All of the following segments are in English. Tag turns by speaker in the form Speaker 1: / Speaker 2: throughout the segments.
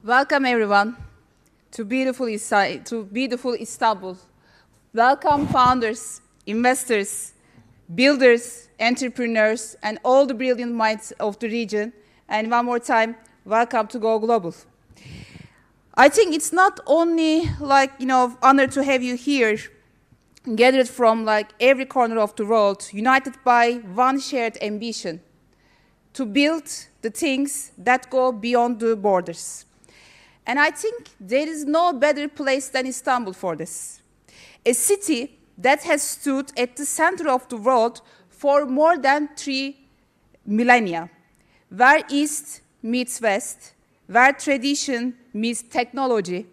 Speaker 1: Welcome everyone to beautiful Istanbul. Welcome founders, investors, builders, entrepreneurs, and all the brilliant minds of the region. And one more time, welcome to Go Global. I think it's not only honor to have you here, gathered from every corner of the world, united by one shared ambition to build the things that go beyond the borders. And I think there is no better place than Istanbul for this. A city that has stood at the center of the world for more than 3 millennia, where East meets West, where tradition meets technology,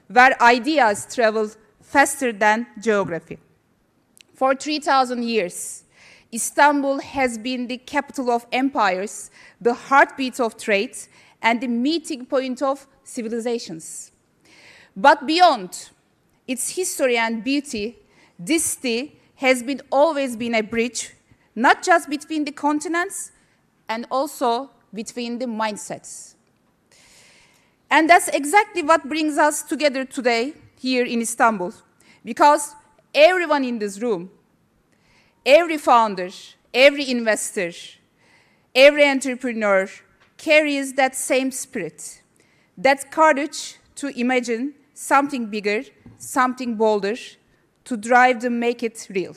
Speaker 1: where ideas travel faster than geography. For 3,000 years, Istanbul has been the capital of empires, the heartbeat of trade, and the meeting point of civilizations. But beyond its history and beauty, this city has always been a bridge, not just between the continents, and also between the mindsets. And that's exactly what brings us together today here in Istanbul, because everyone in this room, every founder, every investor, every entrepreneur carries that same spirit, that courage to imagine something bigger, something bolder, to drive to make it real.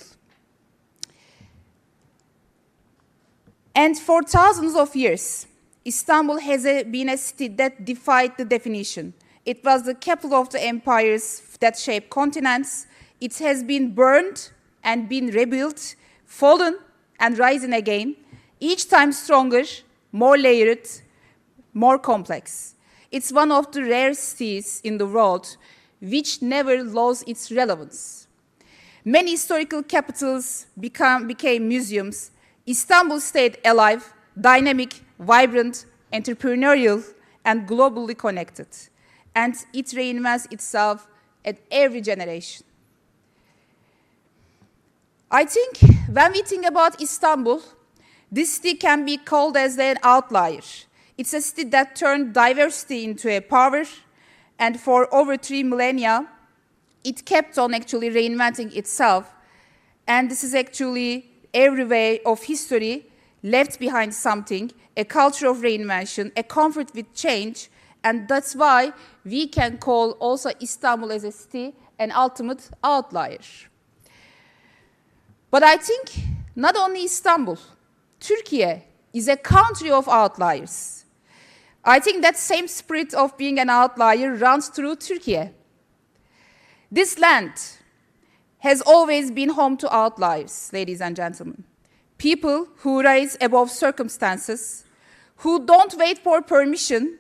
Speaker 1: And for thousands of years, Istanbul has been a city that defied the definition. It was the capital of the empires that shaped continents. It has been burned and been rebuilt, fallen and risen again, each time stronger, more layered, more complex. It's one of the rare cities in the world which never lost its relevance. Many historical capitals became museums. Istanbul stayed alive, dynamic, vibrant, entrepreneurial, and globally connected. And it reinvents itself at every generation. I think when we think about Istanbul, this city can be called as an outlier. It's a city that turned diversity into a power, and for over 3 millennia, it kept on actually reinventing itself. And this is actually every way of history left behind something, a culture of reinvention, a comfort with change, and that's why we can call also Istanbul as a city an ultimate outlier. But I think not only Istanbul, Turkey is a country of outliers. I think that same spirit of being an outlier runs through Turkey. This land has always been home to outliers, ladies and gentlemen. People who rise above circumstances, who don't wait for permission,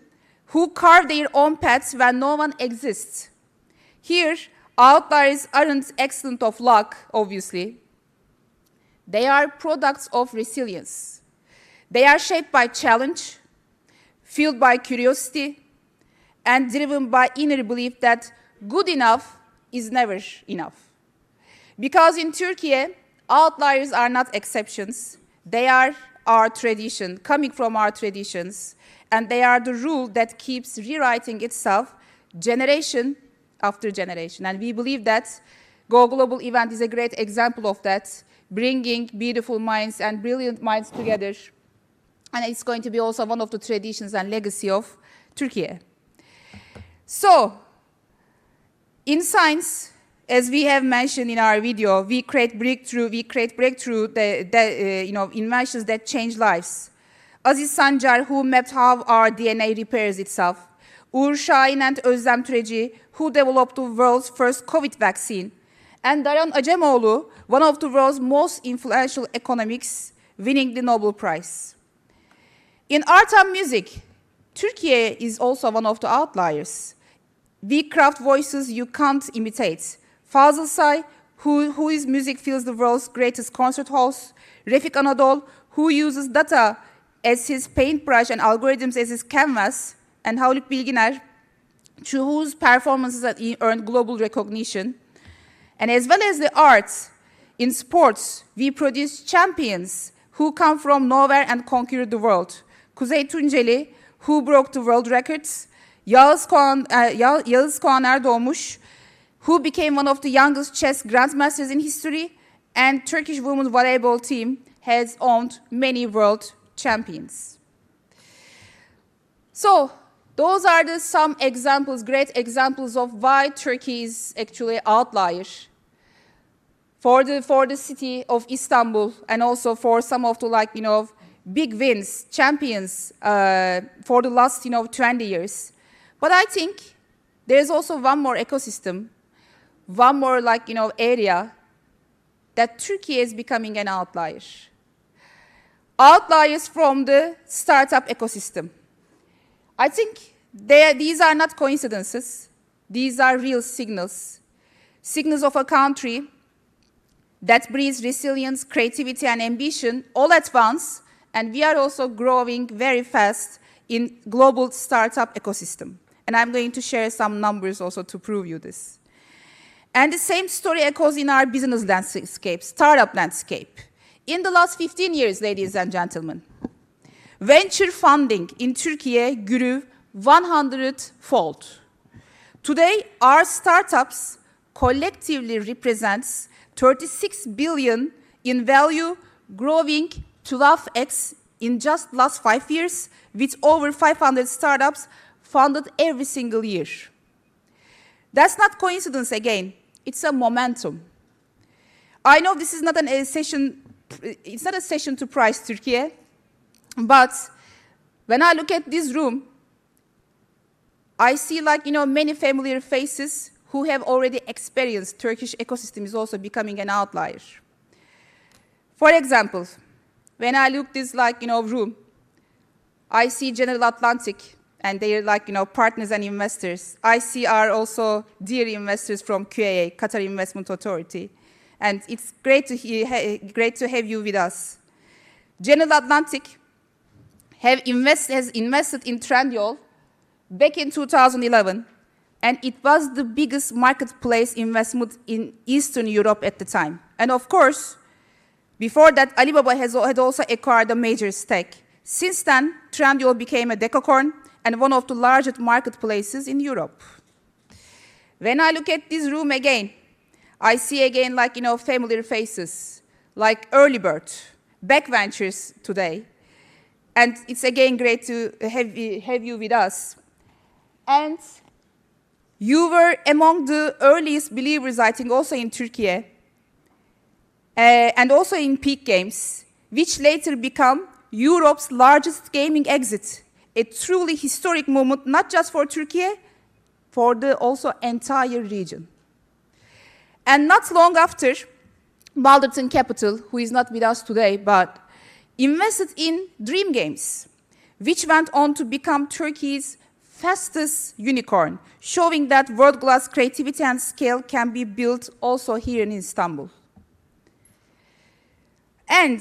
Speaker 1: who carve their own paths when no one exists. Here, outliers aren't accident of luck, obviously. They are products of resilience. They are shaped by challenge, fueled by curiosity, and driven by inner belief that good enough is never enough. Because in Turkey, outliers are not exceptions. They are our tradition, coming from our traditions, and they are the rule that keeps rewriting itself generation after generation. And we believe that Go Global event is a great example of that, bringing beautiful minds and brilliant minds together. And it's going to be also one of the traditions and legacy of Turkey. So, in science, as we have mentioned in our video, we create breakthrough, inventions that change lives. Aziz Sancar, who mapped how our DNA repairs itself. Uğur Şahin and Özlem Türeci, who developed the world's first COVID vaccine. And Daran Acemoğlu, one of the world's most influential economics, winning the Nobel Prize. In art and music, Turkey is also one of the outliers. We craft voices you can't imitate. Fazıl Say, whose music fills the world's greatest concert halls. Refik Anadol, who uses data as his paintbrush and algorithms as his canvas. And Haluk Bilginer, whose performances have earned global recognition. And as well as the arts, in sports, we produce champions who come from nowhere and conquer the world. Kuzey Tunceli, who broke the world records. Yağız Kağaner doğmuş, who became one of the youngest chess grandmasters in history, and Turkish women's volleyball team has owned many world champions. So, those are some examples, great examples of why Turkey is actually outlier for the city of Istanbul, and also for some of the big wins, champions for the last 20 years. But I think there's also one more ecosystem, one more area that Turkey is becoming an outlier. Outliers from the startup ecosystem. I think these are not coincidences. These are real signals. Signals of a country that breeds resilience, creativity, and ambition all at once, and we are also growing very fast in global startup ecosystem. And I'm going to share some numbers also to prove you this. And the same story echoes in our business landscape, startup landscape. In the last 15 years, ladies and gentlemen, venture funding in Turkey grew 100-fold. Today, our startups collectively represents 36 billion in value, growing 12x in just last 5 years, with over 500 startups funded every single year. That's not coincidence again, it's a momentum. I know this is not a session, it's not a session to price Turkey, but when I look at this room, I see many familiar faces who have already experienced Turkish ecosystem is also becoming an outlier. For example, when I look this room, I see General Atlantic and their partners and investors. I see our also dear investors from QAA, Qatar Investment Authority, and it's great to have you with us. General Atlantic has invested in Trendyol back in 2011, and it was the biggest marketplace investment in Eastern Europe at the time. And of course, before that, Alibaba had also acquired a major stake. Since then, Trendyol became a decacorn and one of the largest marketplaces in Europe. When I look at this room again, I see again familiar faces, like Early Bird, Back Ventures today. And it's again great to have you with us. And you were among the earliest believers, I think, also in Turkey, and also in Peak Games, which later became Europe's largest gaming exit. A truly historic moment, not just for Turkey, for the also entire region. And not long after, Balderton Capital, who is not with us today, but invested in Dream Games, which went on to become Turkey's fastest unicorn, showing that world-class creativity and scale can be built also here in Istanbul. And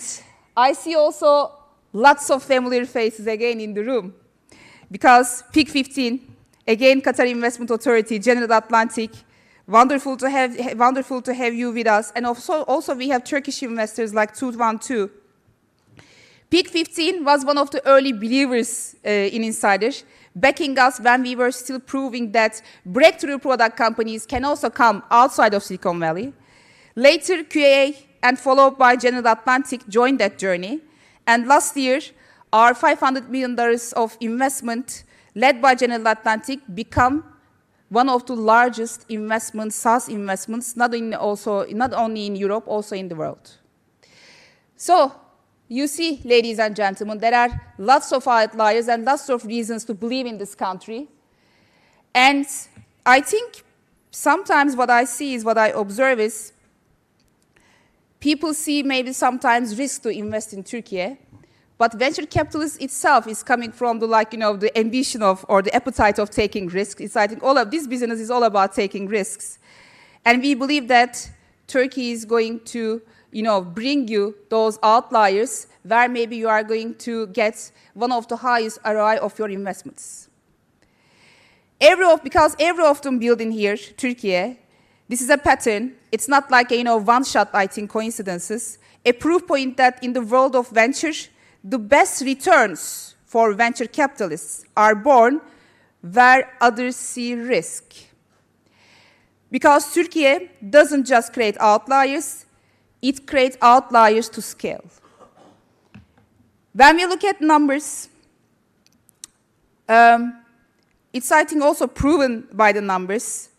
Speaker 1: I see also lots of familiar faces again in the room, because Peak 15, again Qatar Investment Authority, General Atlantic, wonderful to have you with us, and also we have Turkish investors like 212. Peak 15 was one of the early believers in Insiders, backing us when we were still proving that breakthrough product companies can also come outside of Silicon Valley. Later, QAA and followed by General Atlantic joined that journey. And last year, our $500 million of investment led by General Atlantic became one of the largest investments, SaaS investments, not only in Europe, also in the world. So, you see, ladies and gentlemen, there are lots of outliers and lots of reasons to believe in this country. And I think sometimes what I see is, what I observe is, people see maybe sometimes risk to invest in Turkey, but venture capitalist itself is coming from the ambition of, or the appetite of taking risks. It's, I think, all of this business is all about taking risks. And we believe that Turkey is going to bring you those outliers where maybe you are going to get one of the highest ROI of your investments. Because every of them built in here, Turkey, this is a pattern. It's not like one-shot, I think, coincidences. A proof point that in the world of venture, the best returns for venture capitalists are born where others see risk. Because Turkey doesn't just create outliers, it creates outliers to scale. When we look at numbers, it's, I think, also proven by the numbers.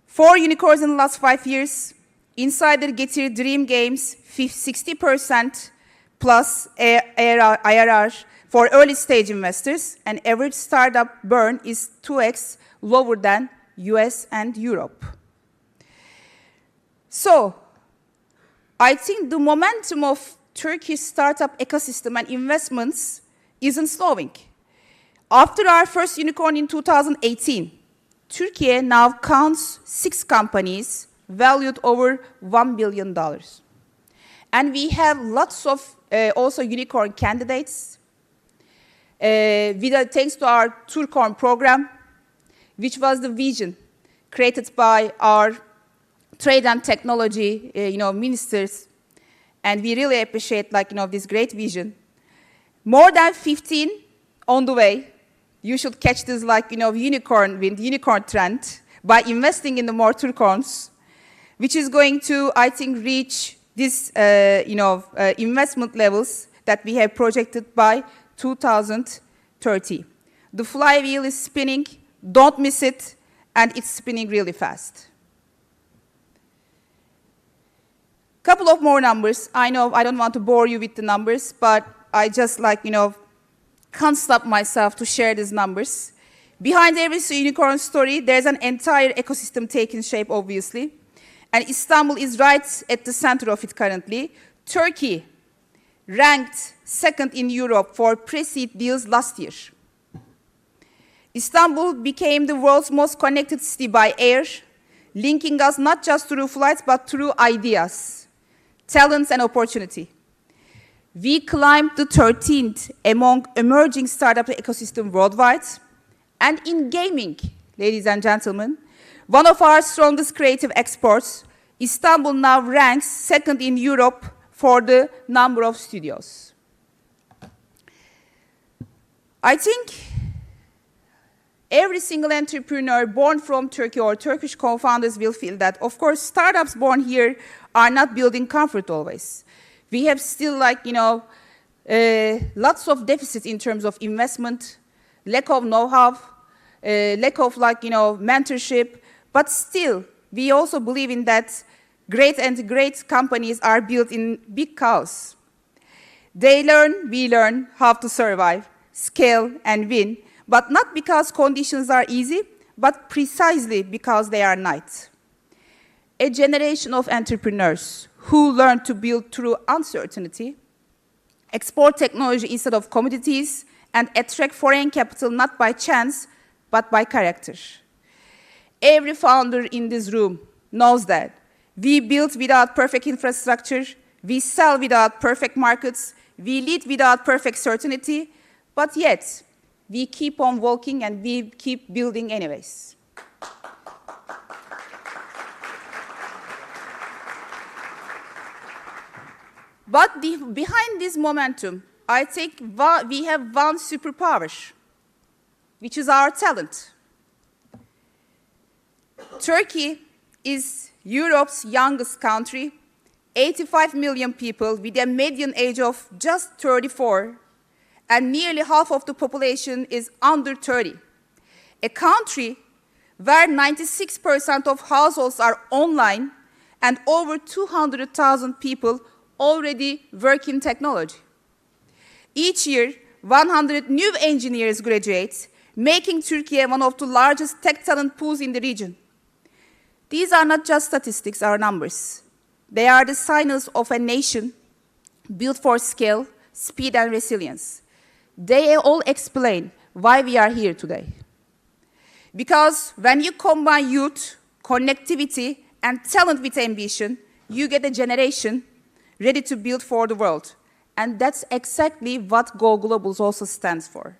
Speaker 1: 4 unicorns in the last 5 years, Insider Getir Dream Games, 60% plus IRR for early stage investors, and average startup burn is 2x lower than US and Europe. So, I think the momentum of Turkish startup ecosystem and investments isn't slowing. After our first unicorn in 2018, Turkey now counts 6 companies valued over $1 billion. And we have lots of also unicorn candidates, thanks to our Turcorns program, which was the vision created by our trade and technology ministers. And we really appreciate this great vision. More than 15 on the way. You should catch this unicorn trend by investing in the more Turcorns, which is going to, I think, reach this investment levels that we have projected by 2030. The flywheel is spinning, don't miss it, and it's spinning really fast. Couple of more numbers. I know I don't want to bore you with the numbers, but I just can't stop myself to share these numbers. Behind every unicorn story, there's an entire ecosystem taking shape, obviously. And Istanbul is right at the center of it currently. Turkey ranked 2nd in Europe for pre-seed deals last year. Istanbul became the world's most connected city by air, linking us not just through flights, but through ideas, talents, and opportunity. We climbed the 13th among emerging startup ecosystem worldwide. And in gaming, ladies and gentlemen, one of our strongest creative exports, Istanbul now ranks 2nd in Europe for the number of studios. I think every single entrepreneur born from Turkey or Turkish co-founders will feel that, of course, startups born here are not building comfort always. We have still, lots of deficits in terms of investment, lack of know-how, lack of, mentorship. But still, we also believe in that great companies are built in big chaos. We learn how to survive, scale, and win, but not because conditions are easy, but precisely because they are not. A generation of entrepreneurs who learn to build through uncertainty, export technology instead of commodities, and attract foreign capital not by chance, but by character. Every founder in this room knows that. We build without perfect infrastructure, we sell without perfect markets, we lead without perfect certainty, but yet, we keep on walking and we keep building anyways. But behind this momentum, I think we have one superpower, which is our talent. Turkey is Europe's youngest country, 85 million people with a median age of just 34, and nearly half of the population is under 30. A country where 96% of households are online and over 200,000 people already work in technology. Each year, 100 new engineers graduate, making Turkey one of the largest tech talent pools in the region. These are not just statistics or numbers. They are the signals of a nation built for scale, speed, and resilience. They all explain why we are here today. Because when you combine youth, connectivity, and talent with ambition, you get a generation ready to build for the world. And that's exactly what Go Global also stands for.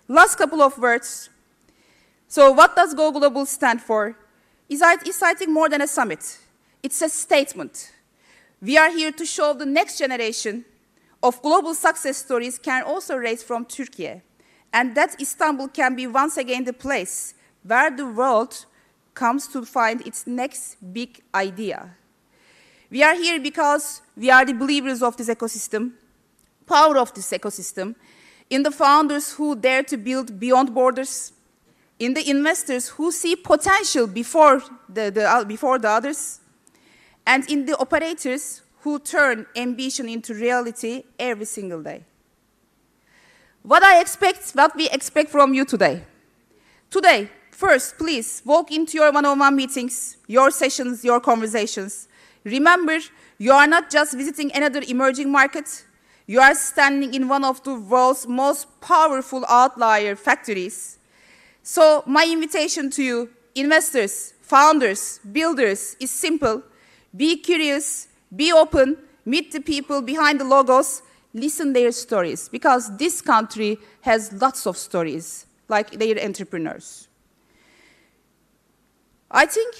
Speaker 1: Last couple of words. So what does Go Global stand for? It's, I think, more than a summit. It's a statement. We are here to show the next generation of global success stories can also rise from Turkey. and that Istanbul can be once again the place where the world comes to find its next big idea. We are here because we are the believers of this ecosystem, power of this ecosystem, in the founders who dare to build beyond borders, in the investors who see potential before the others, and in the operators who turn ambition into reality every single day. What we expect from you today. Today, first, please walk into your one-on-one meetings, your sessions, your conversations. Remember, you are not just visiting another emerging market. You are standing in one of the world's most powerful outlier factories. So my invitation to you, investors, founders, builders, is simple. Be curious, be open, meet the people behind the logos, listen their stories, because this country has lots of stories, like their entrepreneurs. I think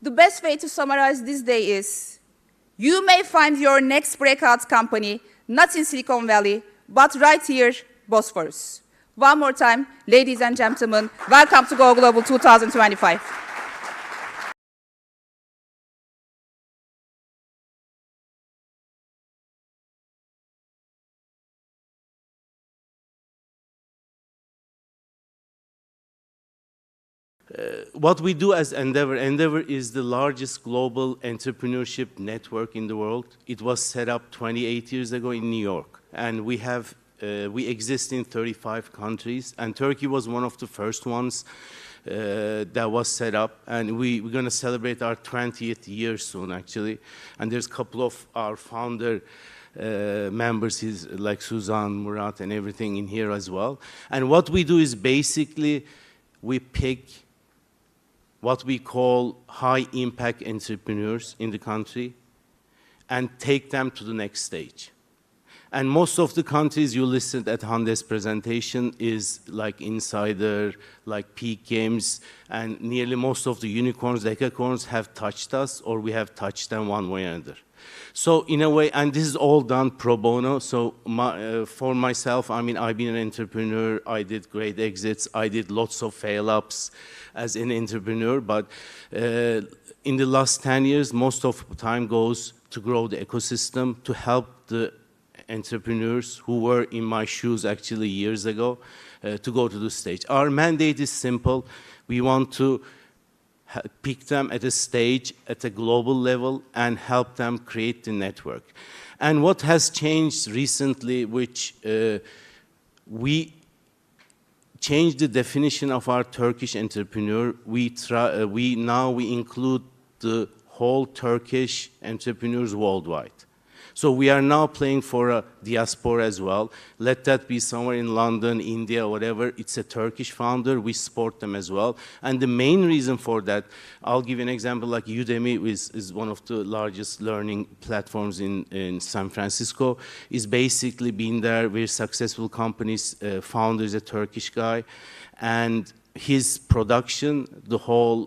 Speaker 1: the best way to summarize this day is, you may find your next breakout company not in Silicon Valley, but right here, Bosphorus. One more time, ladies and gentlemen, welcome to Go Global 2025.
Speaker 2: What we do as Endeavor is the largest global entrepreneurship network in the world. It was set up 28 years ago in New York, and we exist in 35 countries, and Turkey was one of the first ones that was set up, and we're going to celebrate our 20th year soon, actually. And there's a couple of our founder members, like Suzan, Murat, and everything in here as well. And what we do is basically we pick what we call high-impact entrepreneurs in the country and take them to the next stage. And most of the countries you listed at Hande's presentation is like Insider, like Peak Games, and nearly most of the unicorns, decacorns have touched us, or we have touched them one way or another. So in a way, and this is all done pro bono, so for myself, I mean, I've been an entrepreneur, I did great exits, I did lots of fail-ups as an entrepreneur, but in the last 10 years, most of the time goes to grow the ecosystem, to help the entrepreneurs who were in my shoes actually years ago to go to the stage. Our mandate is simple. We want to pick them at a stage at a global level and help them create the network. And what has changed recently, which we changed the definition of our Turkish entrepreneur. We now include the whole Turkish entrepreneurs worldwide. So we are now playing for a diaspora as well. Let that be somewhere in London, India, whatever. It's a Turkish founder. We support them as well. And the main reason for that, I'll give you an example, like Udemy is one of the largest learning platforms in San Francisco, is basically been there, very successful companies, founder is a Turkish guy, and his production, the whole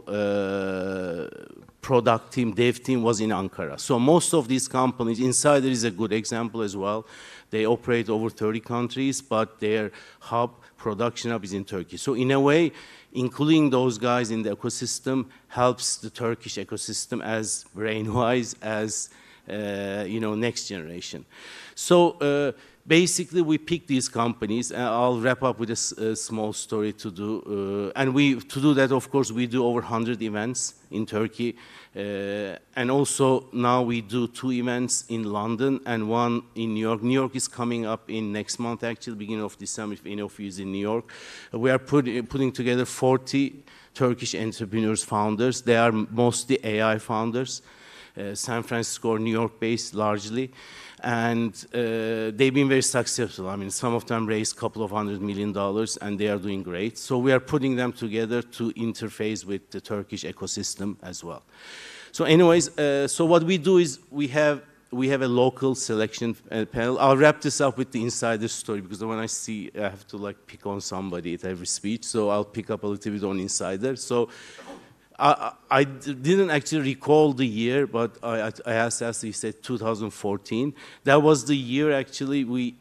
Speaker 2: product team, dev team was in Ankara. So most of these companies, Insider is a good example as well. They operate over 30 countries, but their hub, production hub is in Turkey. So in a way, including those guys in the ecosystem helps the Turkish ecosystem as brain-wise as, next generation. So basically, we pick these companies, and I'll wrap up with a small story to do. To do that, of course, we do over 100 events in Turkey. And also, now we do 2 events in London and 1 in New York. New York is coming up in next month, actually, beginning of December, if any of you is in New York. We are putting together 40 Turkish entrepreneurs, founders. They are mostly AI founders, San Francisco or New York-based largely. And they've been very successful. I mean, some of them raised a couple of $100 million, and they are doing great. So we are putting them together to interface with the Turkish ecosystem as well. So anyways, so what we do is we have a local selection panel. I'll wrap this up with the insider story, because when I see I have to like pick on somebody at every speech, so I'll pick up a little bit on insider. So I didn't actually recall the year, but I asked, he said 2014. That was the year actually we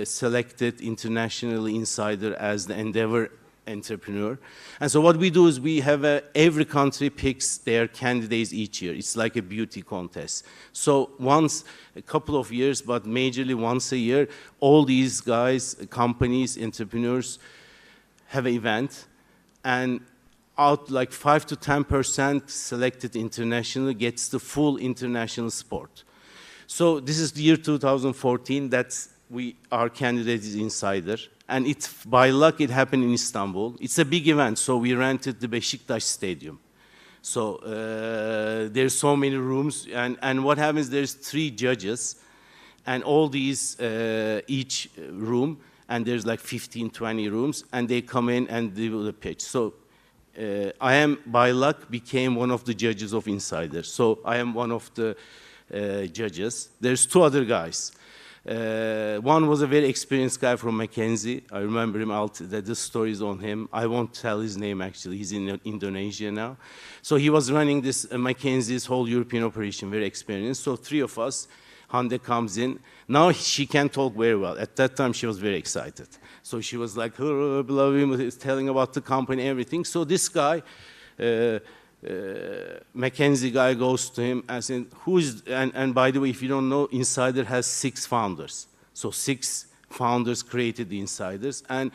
Speaker 2: selected internationally insider as the Endeavor entrepreneur. And so what we do is we have every country picks their candidates each year. It's like a beauty contest. So once, a couple of years, but majorly once a year, all these guys, companies, entrepreneurs have an event, and out like 5 to 10% selected internationally gets the full international sport. So this is the year 2014. Our candidate is insider. And by luck, it happened in Istanbul. It's a big event, so we rented the Beşiktaş Stadium. So there's so many rooms, and what happens, there's 3 judges, and all these, each room, and there's like 15, 20 rooms, and they come in and do the pitch. So I am, by luck, became one of the judges of Insider. So I am one of the judges. There's 2 other guys. One was a very experienced guy from McKinsey. I remember him, the stories on him. I won't tell his name, actually. He's in Indonesia now. So he was running this McKinsey's whole European operation, very experienced. So 3 of us, Hande comes in. Now she can talk very well. At that time, she was very excited. So she was like, telling about the company, everything. So this guy, McKinsey guy, goes to him and says, and by the way, if you don't know, Insider has 6 founders. So 6 founders created the Insiders, and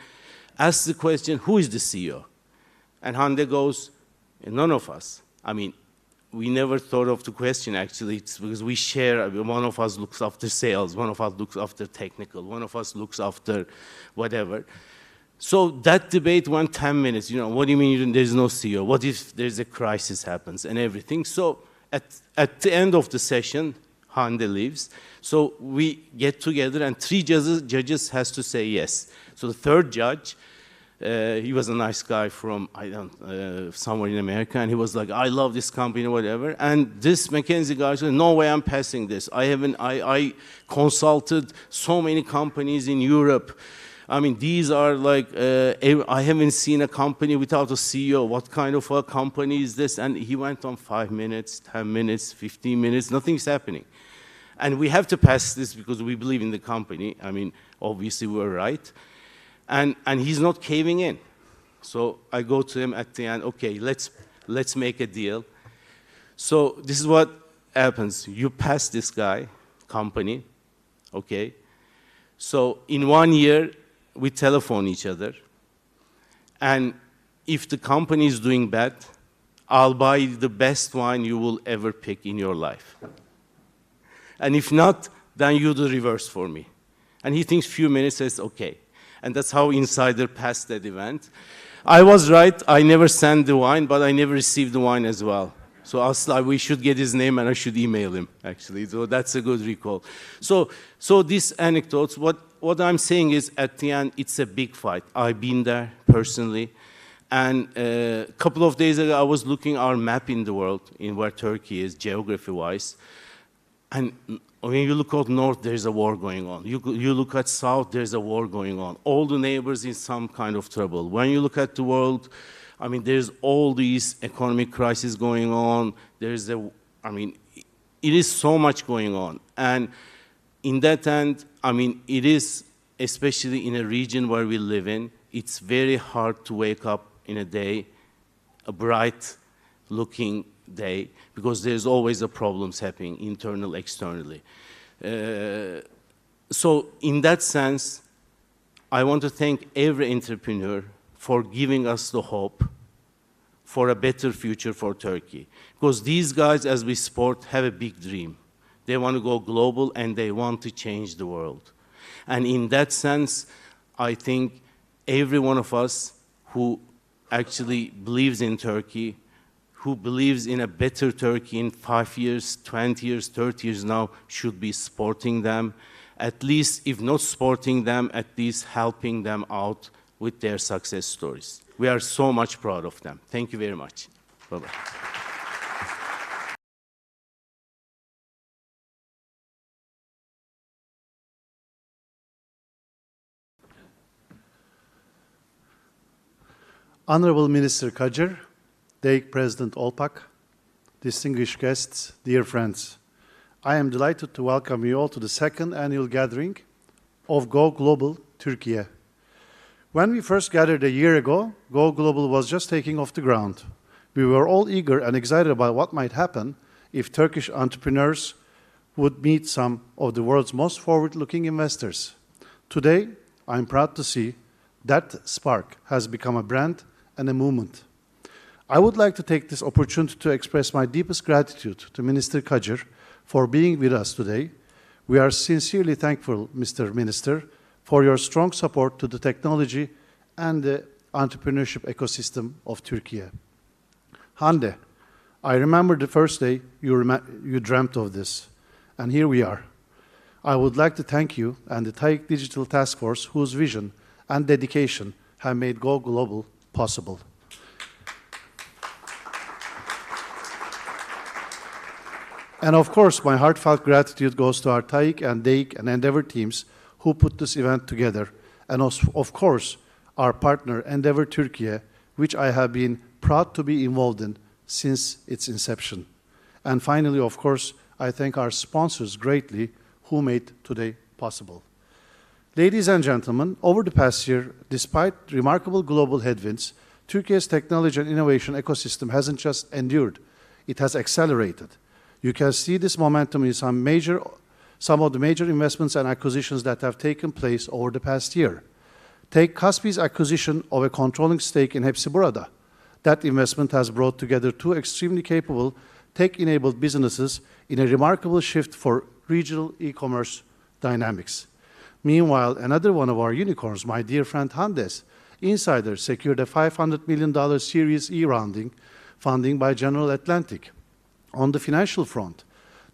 Speaker 2: asks the question, who is the CEO? And Hande goes, none of us. I mean, we never thought of the question, actually. It's because we share, one of us looks after sales, one of us looks after technical, one of us looks after whatever. So that debate went 10 minutes. You know, what do you mean there's no CEO? What if there's a crisis happens and everything? So at the end of the session, Hande leaves. So we get together, and 3 judges has to say yes. So the 3rd judge, he was a nice guy from, somewhere in America, and he was like, I love this company, whatever. And this McKinsey guy said, no way I'm passing this. I consulted so many companies in Europe. I mean, these are like, I haven't seen a company without a CEO. What kind of a company is this? And he went on 5 minutes, 10 minutes, 15 minutes, nothing's happening. And we have to pass this because we believe in the company. I mean, obviously we're right. And he's not caving in. So I go to him at the end, okay, let's make a deal. So this is what happens. You pass this guy, company, okay? So in 1 year, we telephone each other, and if the company is doing bad, I'll buy the best wine you will ever pick in your life. And if not, then you do the reverse for me. And he thinks few minutes, says, okay. And that's how Insider passed that event. I was right, I never sent the wine, but I never received the wine as well. So we should get his name, and I should email him, actually. So that's a good recall. So these anecdotes, what I'm saying is, at the end, it's a big fight. I've been there personally. And a couple of days ago, I was looking our map in the world, in where Turkey is, geography-wise. And when you look at north, there's a war going on. You look at south, there's a war going on. All the neighbors in some kind of trouble. When you look at the world, I mean, there's all these economic crises going on. I mean, it is so much going on. And in that end, I mean, it is, especially in a region where we live in, it's very hard to wake up in a day, a bright-looking day, because there's always the problems happening, internal, externally. So in that sense, I want to thank every entrepreneur for giving us the hope for a better future for Turkey. Because these guys, as we sport, have a big dream. They want to go global, and they want to change the world. And in that sense, I think every one of us who actually believes in Turkey, who believes in a better Turkey in 5 years, 20 years, 30 years now, should be supporting them. At least, if not supporting them, at least helping them out with their success stories. We are so much proud of them. Thank you very much. Bye-bye.
Speaker 3: Honorable Minister Kacır, DEİK President Olpak, distinguished guests, dear friends, I am delighted to welcome you all to the 2nd annual gathering of Go Global Turkey. When we first gathered a year ago, Go Global was just taking off the ground. We were all eager and excited about what might happen if Turkish entrepreneurs would meet some of the world's most forward-looking investors. Today, I'm proud to see that spark has become a brand and a movement. I would like to take this opportunity to express my deepest gratitude to Minister Kacır for being with us today. We are sincerely thankful, Mr. Minister, for your strong support to the technology and the entrepreneurship ecosystem of Turkey. Hande, I remember the first day you dreamt of this, and here we are. I would like to thank you and the TAİK Digital Task Force, whose vision and dedication have made Go Global possible. And of course, my heartfelt gratitude goes to our TAİK and DEİK and Endeavor teams who put this event together, and of course, our partner Endeavor Turkey, which I have been proud to be involved in since its inception. And finally, of course, I thank our sponsors greatly who made today possible. Ladies and gentlemen, over the past year, despite remarkable global headwinds, Turkey's technology and innovation ecosystem hasn't just endured, it has accelerated. You can see this momentum in some of the major investments and acquisitions that have taken place over the past year. Take Kaspi's acquisition of a controlling stake in Hepsiburada. That investment has brought together two extremely capable tech-enabled businesses in a remarkable shift for regional e-commerce dynamics. Meanwhile, another one of our unicorns, my dear friend Hande's insider, secured a $500 million Series E funding by General Atlantic. On the financial front,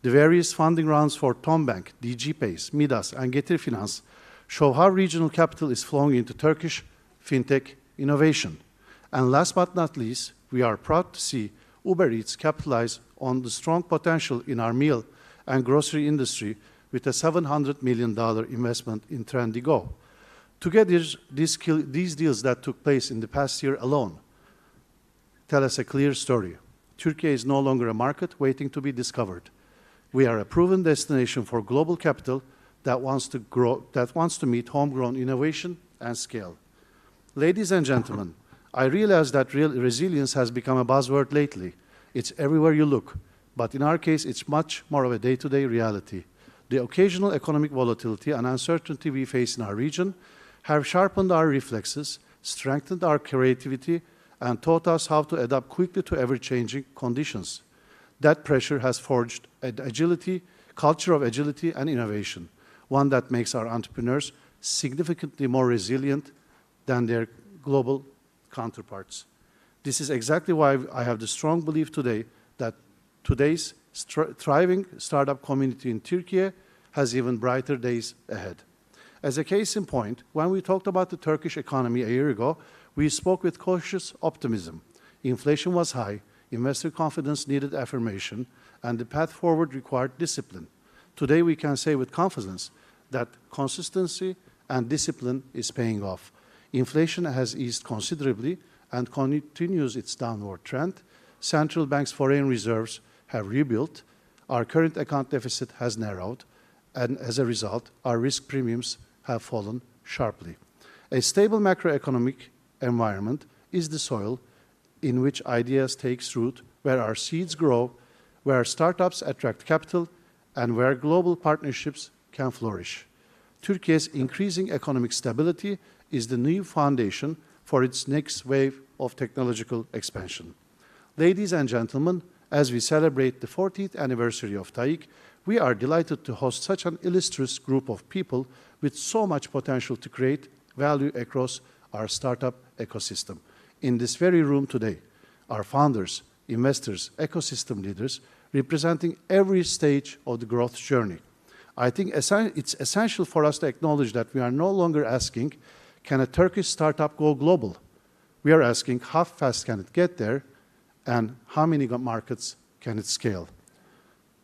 Speaker 3: the various funding rounds for Tombank, DG Pace, Midas, and Getir Finance show how regional capital is flowing into Turkish fintech innovation. And last but not least, we are proud to see Uber Eats capitalize on the strong potential in our meal and grocery industry with a $700 million investment in Trendyol. Together, these deals that took place in the past year alone tell us a clear story. Turkey is no longer a market waiting to be discovered. We are a proven destination for global capital that wants to meet homegrown innovation and scale. Ladies and gentlemen, I realize that resilience has become a buzzword lately. It's everywhere you look, but in our case, it's much more of a day-to-day reality. The occasional economic volatility and uncertainty we face in our region have sharpened our reflexes, strengthened our creativity, and taught us how to adapt quickly to ever-changing conditions. That pressure has forged an culture of agility and innovation, one that makes our entrepreneurs significantly more resilient than their global counterparts. This is exactly why I have the strong belief today that today's thriving startup community in Turkey has even brighter days ahead. As a case in point, when we talked about the Turkish economy a year ago, we spoke with cautious optimism. Inflation was high, investor confidence needed affirmation, and the path forward required discipline. Today we can say with confidence that consistency and discipline is paying off. Inflation has eased considerably and continues its downward trend. Central banks' foreign reserves have rebuilt. Our current account deficit has narrowed, and as a result, our risk premiums have fallen sharply. A stable macroeconomic environment is the soil in which ideas take root, where our seeds grow, where startups attract capital, and where global partnerships can flourish. Turkey's increasing economic stability is the new foundation for its next wave of technological expansion. Ladies and gentlemen, as we celebrate the 40th anniversary of TAİK, we are delighted to host such an illustrious group of people with so much potential to create value across our startup ecosystem. In this very room today, our founders, investors, ecosystem leaders, representing every stage of the growth journey. I think it's essential for us to acknowledge that we are no longer asking, can a Turkish startup go global? We are asking, how fast can it get there, and how many markets can it scale?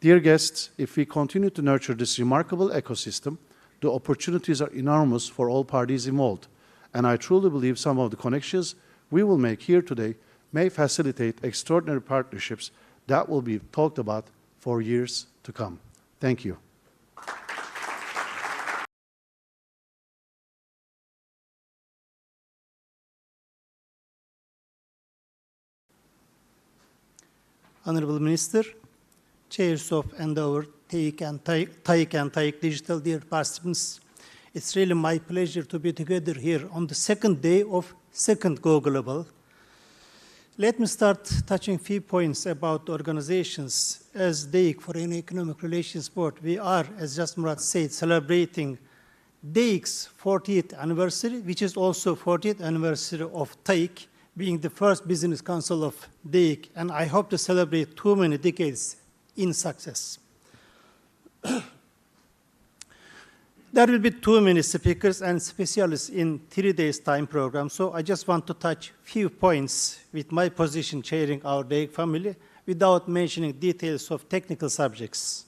Speaker 3: Dear guests, if we continue to nurture this remarkable ecosystem, the opportunities are enormous for all parties involved. And I truly believe some of the connections we will make here today may facilitate extraordinary partnerships that will be talked about for years to come. Thank you.
Speaker 4: Honorable Minister, chairs of Endeavor, TAİK and TAİK Digital, dear participants, it's really my pleasure to be together here on the second day of second Go Global. Let me start touching a few points about organizations. As DEİK, Foreign Economic Relations Board, we are, as just Murat said, celebrating DEİK's 40th anniversary, which is also 40th anniversary of TAİK, being the first business council of DEİK, and I hope to celebrate too many decades in success. There will be too many speakers and specialists in 3 days' time program, so I just want to touch few points with my position chairing our DEİK family without mentioning details of technical subjects.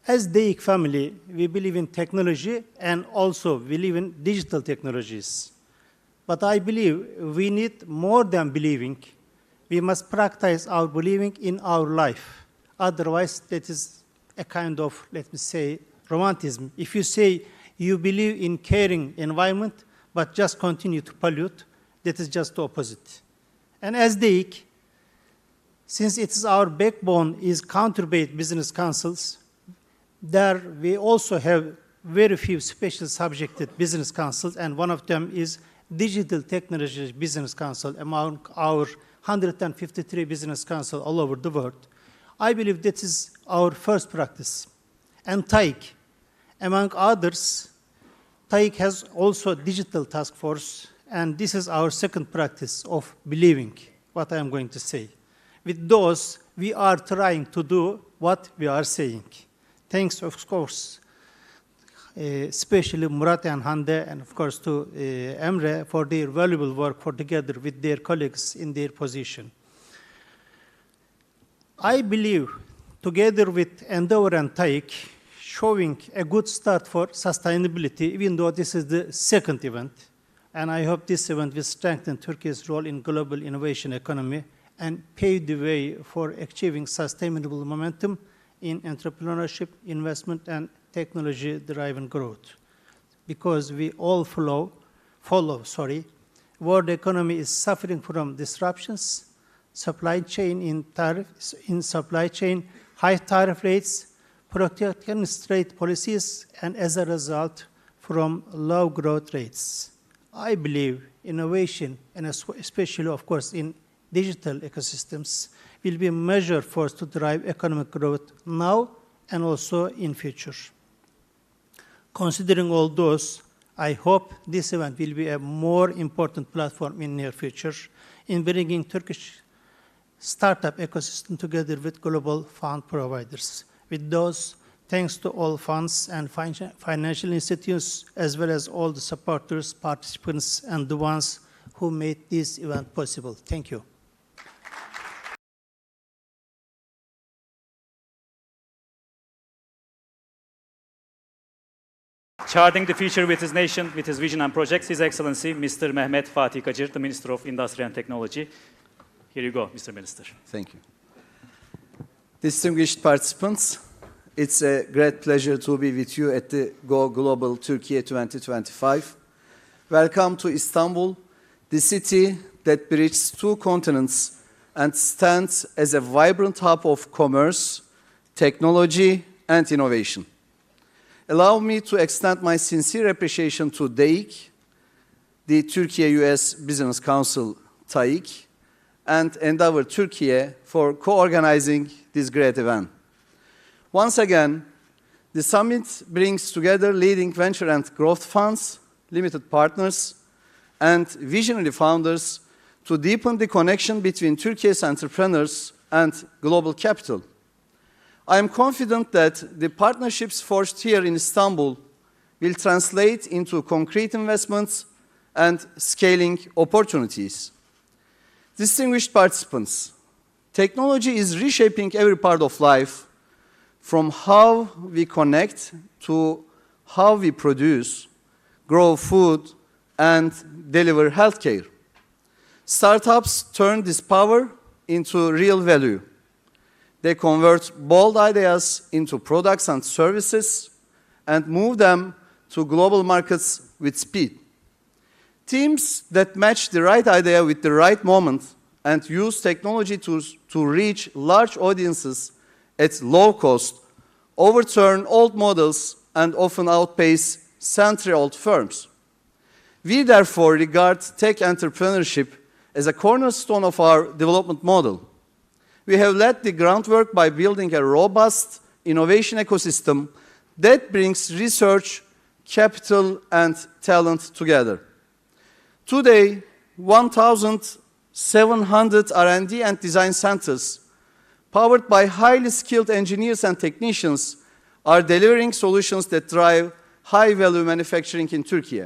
Speaker 4: As DEİK family, we believe in technology and also believe in digital technologies. But I believe we need more than believing. We must practice our believing in our life. Otherwise, that is a kind of, let me say, romanticism. If you say you believe in caring environment, but just continue to pollute, that is just the opposite. And as DEİK, since it is our backbone is country-based business councils, there we also have very few special subjected business councils, and one of them is Digital Technology Business Council among our 153 business councils all over the world. I believe that is our first practice. And TAİK, among others, TAİK has also a digital task force, and this is our second practice of believing what I am going to say. With those, we are trying to do what we are saying. Thanks, of course, especially Murat and Hande, and of course to Emre for their valuable work for together with their colleagues in their position. I believe, together with Endeavor and TAİK, showing a good start for sustainability, even though this is the second event, and I hope this event will strengthen Turkey's role in global innovation economy and pave the way for achieving sustainable momentum in entrepreneurship, investment, and technology-driven growth. Because we all follow, world economy is suffering from disruptions, supply chain, high tariff rates, protectionist trade policies, and as a result, from low growth rates. I believe innovation, and especially, of course, in digital ecosystems, will be a major force to drive economic growth now and also in future. Considering all those, I hope this event will be a more important platform in near future in bringing Turkish startup ecosystem together with global fund providers. With those, thanks to all funds and financial institutions, as well as all the supporters, participants, and the ones who made this event possible. Thank you.
Speaker 5: Charting the future with his nation, with his vision and projects, His Excellency Mr. Mehmet Fatih Kacır, the Minister of Industry and Technology. Here you go, Mr. Minister.
Speaker 6: Thank you. Distinguished participants, it's a great pleasure to be with you at the Go Global Turkey 2025. Welcome to Istanbul, the city that bridges 2 continents and stands as a vibrant hub of commerce, technology, and innovation. Allow me to extend my sincere appreciation to DEİK, the Türkiye-U.S. Business Council, TAİK, and Endeavor Türkiye for co-organizing this great event. Once again, the summit brings together leading venture and growth funds, limited partners, and visionary founders to deepen the connection between Turkey's entrepreneurs and global capital. I am confident that the partnerships forged here in Istanbul will translate into concrete investments and scaling opportunities. Distinguished participants, technology is reshaping every part of life, from how we connect to how we produce, grow food, and deliver healthcare. Startups turn this power into real value. They convert bold ideas into products and services and move them to global markets with speed. Teams that match the right idea with the right moment and use technology to reach large audiences at low cost, overturn old models, and often outpace century-old firms. We therefore regard tech entrepreneurship as a cornerstone of our development model. We have laid the groundwork by building a robust innovation ecosystem that brings research, capital, and talent together. Today, 1,700 R&D and design centers, powered by highly skilled engineers and technicians, are delivering solutions that drive high-value manufacturing in Turkey.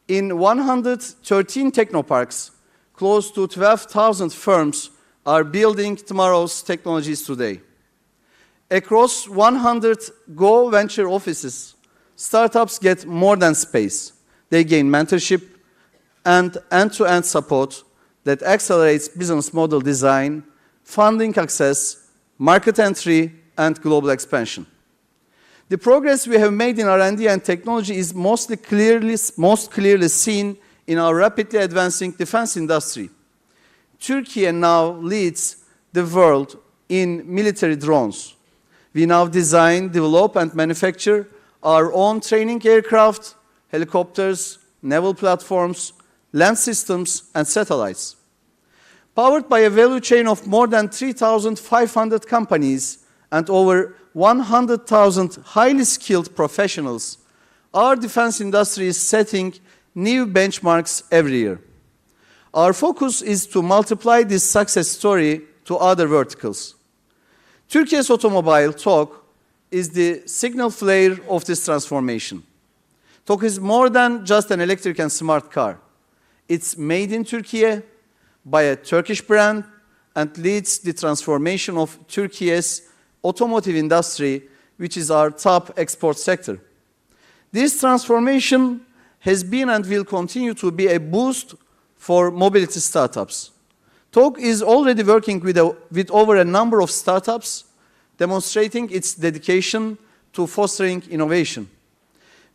Speaker 6: In 113 technoparks, close to 12,000 firms are building tomorrow's technologies today. Across 100 Go venture offices, startups get more than space. They gain mentorship and end-to-end support that accelerates business model design, funding access, market entry, and global expansion. The progress we have made in R&D and technology is most clearly seen in our rapidly advancing defense industry. Turkey now leads the world in military drones. We now design, develop, and manufacture our own training aircraft, helicopters, naval platforms, land systems, and satellites. Powered by a value chain of more than 3,500 companies and over 100,000 highly skilled professionals, our defense industry is setting new benchmarks every year. Our focus is to multiply this success story to other verticals. Turkey's automobile, TOG, is the signal flare of this transformation. TOG is more than just an electric and smart car. It's made in Turkey by a Turkish brand and leads the transformation of Turkey's automotive industry, which is our top export sector. This transformation has been and will continue to be a boost for mobility startups. TOG is already working with over a number of startups, demonstrating its dedication to fostering innovation.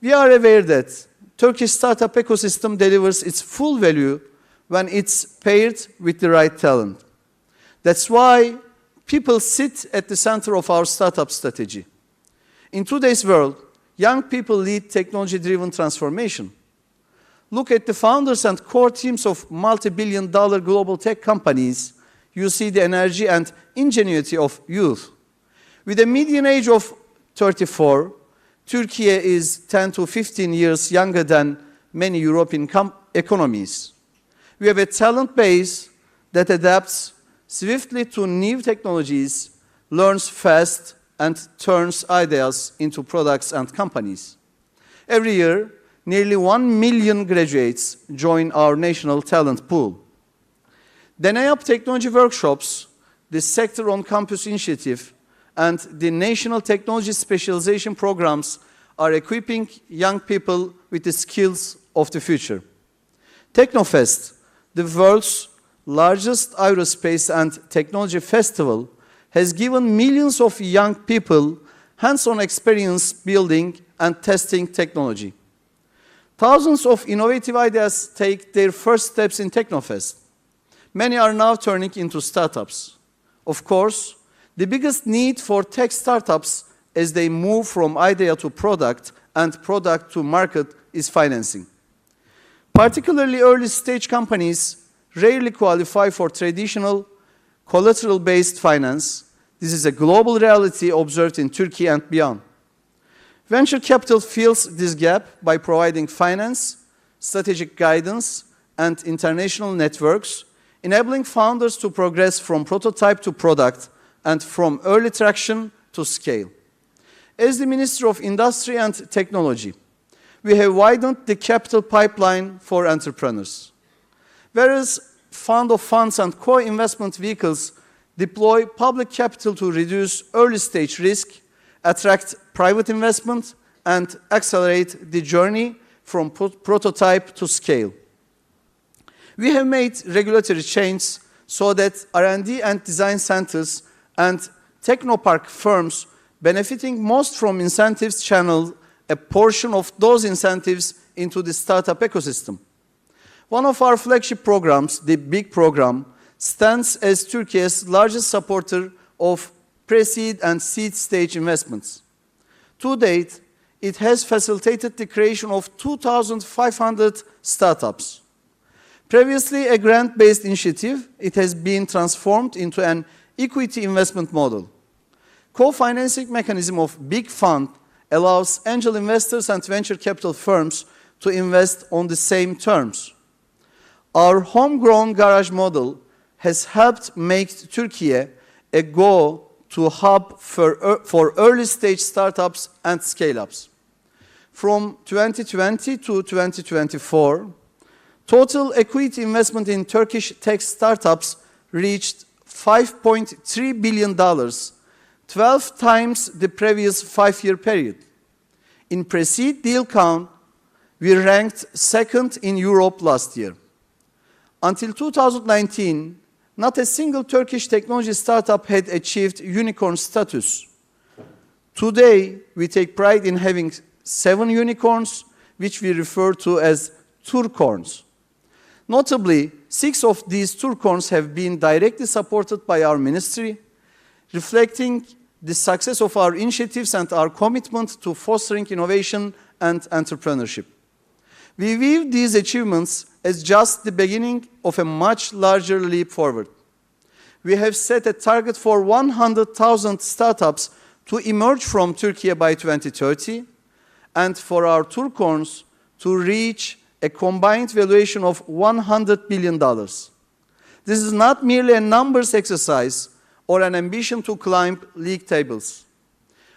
Speaker 6: We are aware that Turkish startup ecosystem delivers its full value when it's paired with the right talent. That's why people sit at the center of our startup strategy. In today's world, young people lead technology-driven transformation. Look at the founders and core teams of multi-billion-dollar global tech companies. You see the energy and ingenuity of youth. With a median age of 34, Turkey is 10 to 15 years younger than many European economies. We have a talent base that adapts swiftly to new technologies, learns fast, and turns ideas into products and companies. Every year, nearly 1 million graduates join our national talent pool. The NEAP Technology Workshops, the Sector on Campus Initiative, and the National Technology Specialization Programs are equipping young people with the skills of the future. Technofest, the world's largest aerospace and technology festival, has given millions of young people hands-on experience building and testing technology. Thousands of innovative ideas take their first steps in Technofest. Many are now turning into startups. Of course, the biggest need for tech startups as they move from idea to product and product to market is financing. Particularly early-stage companies rarely qualify for traditional collateral-based finance. This is a global reality observed in Turkey and beyond. Venture capital fills this gap by providing finance, strategic guidance, and international networks, enabling founders to progress from prototype to product and from early traction to scale. As the Minister of Industry and Technology, we have widened the capital pipeline for entrepreneurs. Whereas fund of funds and co-investment vehicles deploy public capital to reduce early-stage risk, attract private investment, and accelerate the journey from prototype to scale. We have made regulatory changes so that R&D and design centers and technopark firms benefiting most from incentives channel a portion of those incentives into the startup ecosystem. One of our flagship programs, the BEEK program, stands as Turkey's largest supporter of pre-seed and seed stage investments. To date, it has facilitated the creation of 2,500 startups. Previously a grant-based initiative, it has been transformed into an equity investment model. Co-financing mechanism of Big Fund allows angel investors and venture capital firms to invest on the same terms. Our homegrown garage model has helped make Turkey a go-to hub for early-stage startups and scale-ups. From 2020 to 2024, total equity investment in Turkish tech startups reached $5.3 billion, 12 times the previous 5-year period. In pre-seed deal count, we ranked second in Europe last year. Until 2019, not a single Turkish technology startup had achieved unicorn status. Today, we take pride in having 7 unicorns, which we refer to as Turcorns. Notably, 6 of these Turcorns have been directly supported by our ministry, reflecting the success of our initiatives and our commitment to fostering innovation and entrepreneurship. We view these achievements as just the beginning of a much larger leap forward. We have set a target for 100,000 startups to emerge from Turkey by 2030, and for our Turcorns to reach a combined valuation of $100 billion. This is not merely a numbers exercise or an ambition to climb league tables.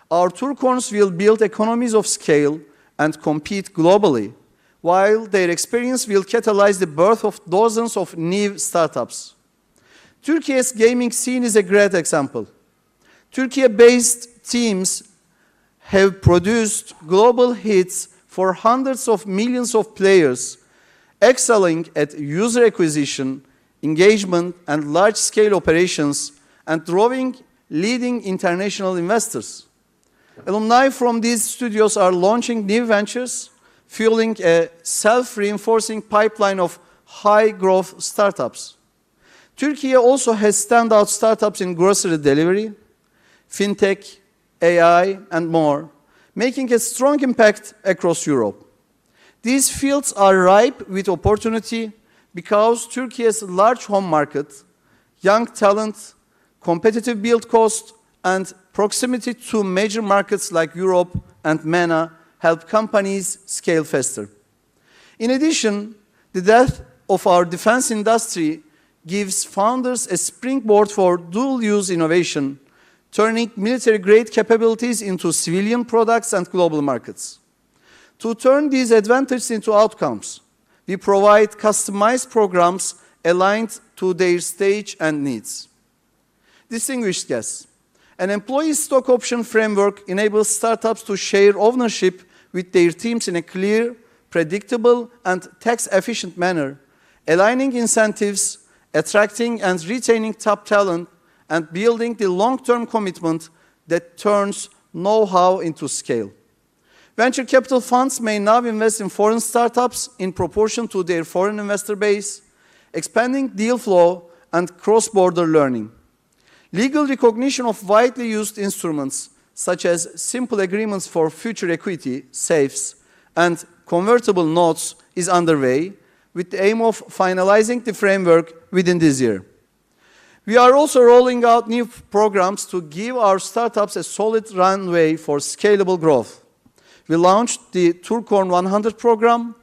Speaker 6: Our Turcorns will build economies of scale and compete globally, while their experience will catalyze the birth of dozens of new startups. Turkey's gaming scene is a great example. Turkey-based teams have produced global hits for hundreds of millions of players, excelling at user acquisition, engagement, and large-scale operations, and drawing leading international investors. Alumni from these studios are launching new ventures, fueling a self-reinforcing pipeline of high-growth startups. Turkey also has standout startups in grocery delivery, fintech, AI, and more, making a strong impact across Europe. These fields are ripe with opportunity because Turkey's large home market, young talent, competitive build cost, and proximity to major markets like Europe and MENA help companies scale faster. In addition, the depth of our defense industry gives founders a springboard for dual-use innovation, turning military-grade capabilities into civilian products and global markets. To turn these advantages into outcomes, we provide customized programs aligned to their stage and needs. Distinguished guests, an employee stock option framework enables startups to share ownership with their teams in a clear, predictable, and tax-efficient manner, aligning incentives, attracting and retaining top talent, and building the long-term commitment that turns know-how into scale. Venture capital funds may now invest in foreign startups in proportion to their foreign investor base, expanding deal flow and cross-border learning. Legal recognition of widely used instruments, such as simple agreements for future equity, SAFEs, and convertible notes is underway, with the aim of finalizing the framework within this year. We are also rolling out new programs to give our startups a solid runway for scalable growth. We launched the Turcorn 100 program,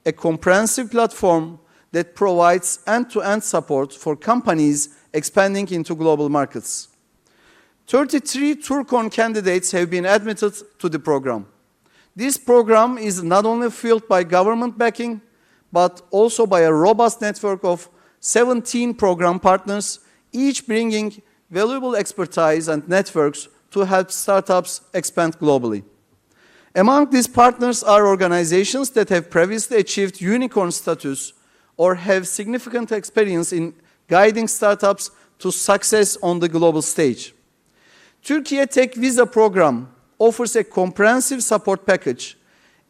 Speaker 6: a comprehensive platform that provides end-to-end support for companies expanding into global markets. 33 Turcorn candidates have been admitted to the program. This program is not only fueled by government backing, but also by a robust network of 17 program partners, each bringing valuable expertise and networks to help startups expand globally. Among these partners are organizations that have previously achieved unicorn status or have significant experience in guiding startups to success on the global stage. Turkey Tech Visa program offers a comprehensive support package,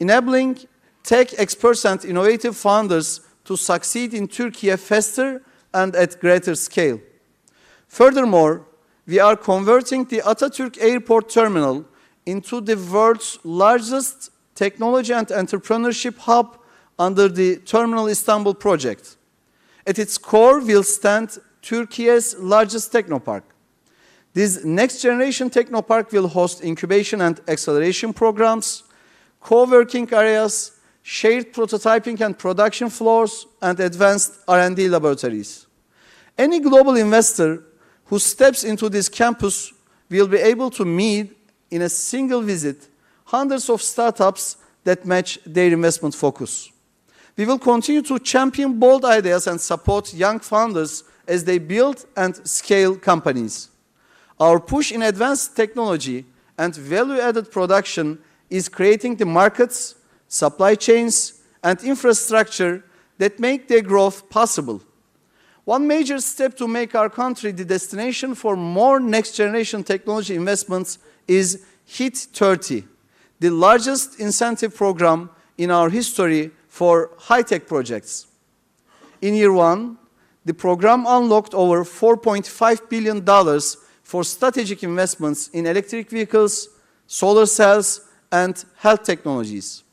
Speaker 6: enabling tech experts and innovative founders to succeed in Turkey faster and at greater scale. Furthermore, we are converting the Atatürk Airport Terminal into the world's largest technology and entrepreneurship hub under the Terminal Istanbul project. At its core will stand Turkey's largest technopark. This next-generation technopark will host incubation and acceleration programs, co-working areas, shared prototyping and production floors, and advanced R&D laboratories. Any global investor who steps into this campus will be able to meet in a single visit hundreds of startups that match their investment focus. We will continue to champion bold ideas and support young founders as they build and scale companies. Our push in advanced technology and value-added production is creating the markets, supply chains, and infrastructure that make their growth possible. One major step to make our country the destination for more next-generation technology investments is HIT 30, the largest incentive program in our history for high-tech projects. In year one, the program unlocked over $4.5 billion for strategic investments in electric vehicles, solar cells, and health technologies.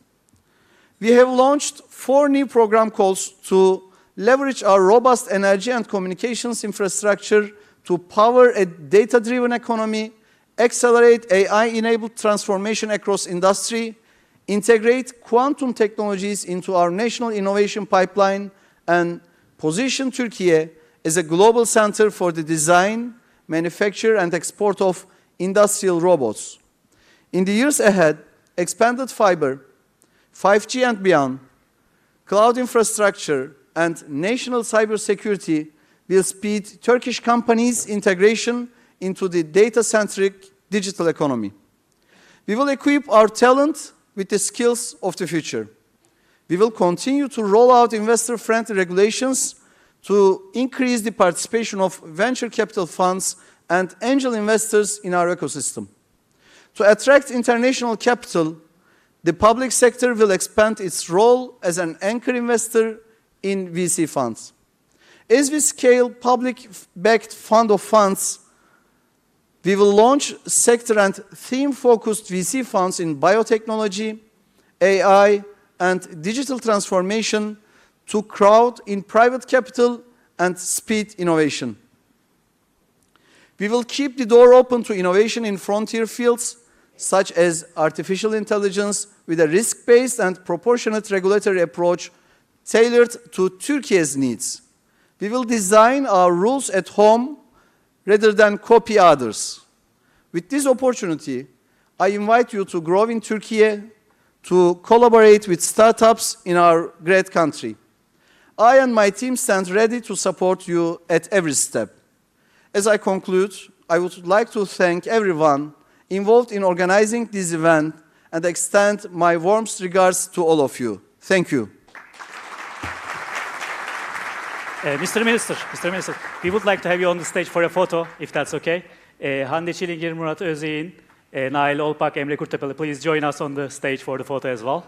Speaker 6: We have launched 4 new program calls to leverage our robust energy and communications infrastructure to power a data-driven economy, accelerate AI-enabled transformation across industry, integrate quantum technologies into our national innovation pipeline, and position Turkey as a global center for the design, manufacture, and export of industrial robots. In the years ahead, expanded fiber, 5G and beyond, cloud infrastructure, and national cybersecurity will speed Turkish companies' integration into the data-centric digital economy. We will equip our talent with the skills of the future. We will continue to roll out investor-friendly regulations to increase the participation of venture capital funds and angel investors in our ecosystem. To attract international capital, the public sector will expand its role as an anchor investor in VC funds. As we scale public-backed fund of funds, we will launch sector and theme-focused VC funds in biotechnology, AI, and digital transformation to crowd in private capital and speed innovation. We will keep the door open to innovation in frontier fields such as artificial intelligence with a risk-based and proportionate regulatory approach tailored to Turkey's needs. We will design our rules at home rather than copy others. With this opportunity, I invite you to grow in Turkey, to collaborate with startups in our great country. I and my team stand ready to support you at every step. As I conclude, I would like to thank everyone involved in organizing this event and extend my warmest regards to all of you. Thank you.
Speaker 5: Mr. Minister, we would like to have you on the stage for a photo, if that's okay. Hande, Çilingir, Murat, Özyeğin, Nail, Olpak, Emre, Kurttepeli, please join us on the stage for the photo as well.